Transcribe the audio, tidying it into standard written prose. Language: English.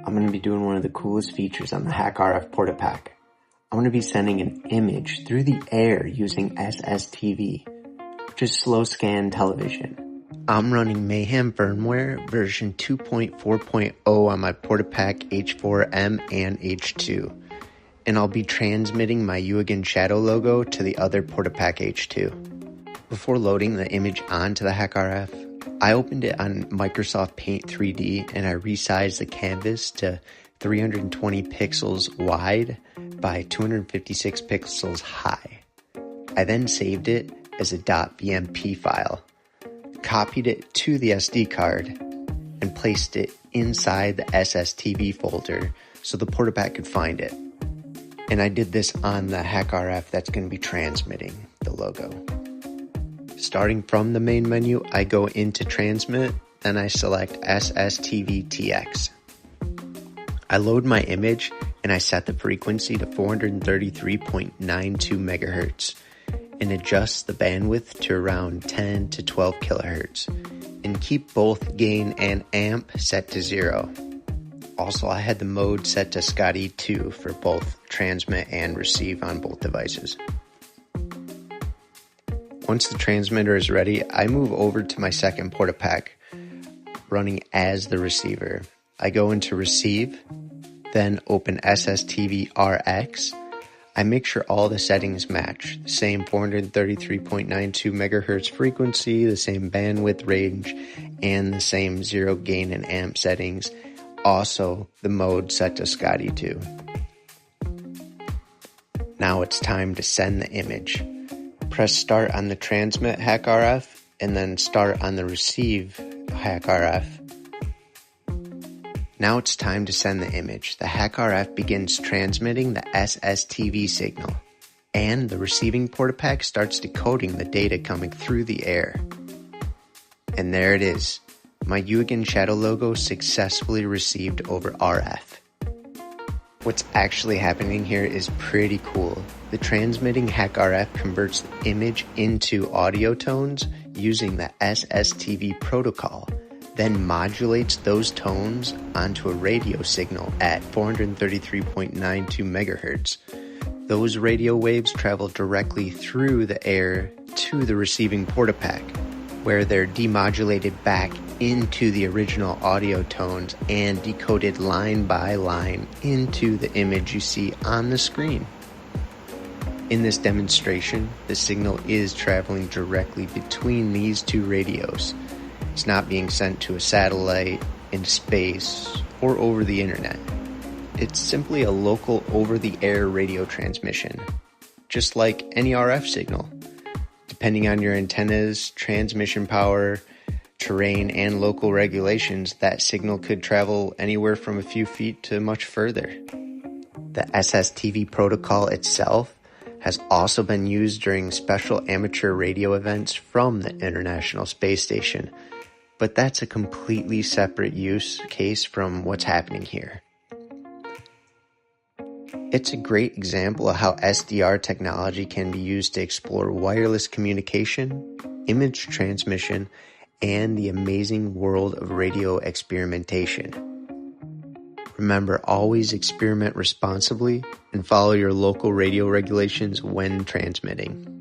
I'm going to be doing one of the coolest features on the HackRF PortaPack. I'm going to be sending an image through the air using SSTV, which is slow scan television. I'm running Mayhem firmware version 2.4.0 on my PortaPack H4M and H2, and I'll be transmitting my UAgainShadow logo to the other PortaPack H2. Before loading the image onto the HackRF, I opened it on Microsoft Paint 3D and I resized the canvas to 320 pixels wide by 256 pixels high. I then saved it as a .bmp file, copied it to the SD card, and placed it inside the SSTV folder so the PortaPack could find it. And I did this on the HackRF that's going to be transmitting the logo. Starting from the main menu, I go into Transmit, then I select SSTV TX. I load my image and I set the frequency to 433.92 megahertz and adjust the bandwidth to around 10 to 12 kilohertz and keep both gain and amp set to 0. Also, I had the mode set to Scotty 2 for both transmit and receive on both devices. Once the transmitter is ready, I move over to my second PortaPack, running as the receiver. I go into Receive, then open SSTV RX. I make sure all the settings match. The same 433.92 megahertz frequency, the same bandwidth range, and the same 0 gain and amp settings. Also, the mode set to Scotty 2. Now it's time to send the image. Press start on the transmit HackRF and then start on the receive HackRF. Now it's time to send the image. The HackRF begins transmitting the SSTV signal, and the receiving PortaPack starts decoding the data coming through the air. And there it is. My UAgainShadow logo successfully received over RF. What's actually happening here is pretty cool. The transmitting HackRF converts the image into audio tones using the SSTV protocol, then modulates those tones onto a radio signal at 433.92 megahertz. Those radio waves travel directly through the air to the receiving PortaPack, where they're demodulated back into the original audio tones and decoded line by line into the image you see on the screen. In this demonstration, the signal is traveling directly between these two radios. It's not being sent to a satellite, in space, or over the internet. It's simply a local over-the-air radio transmission, just like any RF signal. Depending on your antennas, transmission power, terrain, and local regulations, that signal could travel anywhere from a few feet to much further. The SSTV protocol itself has also been used during special amateur radio events from the International Space Station, but that's a completely separate use case from what's happening here. It's a great example of how SDR technology can be used to explore wireless communication, image transmission, and the amazing world of radio experimentation. Remember, always experiment responsibly and follow your local radio regulations when transmitting.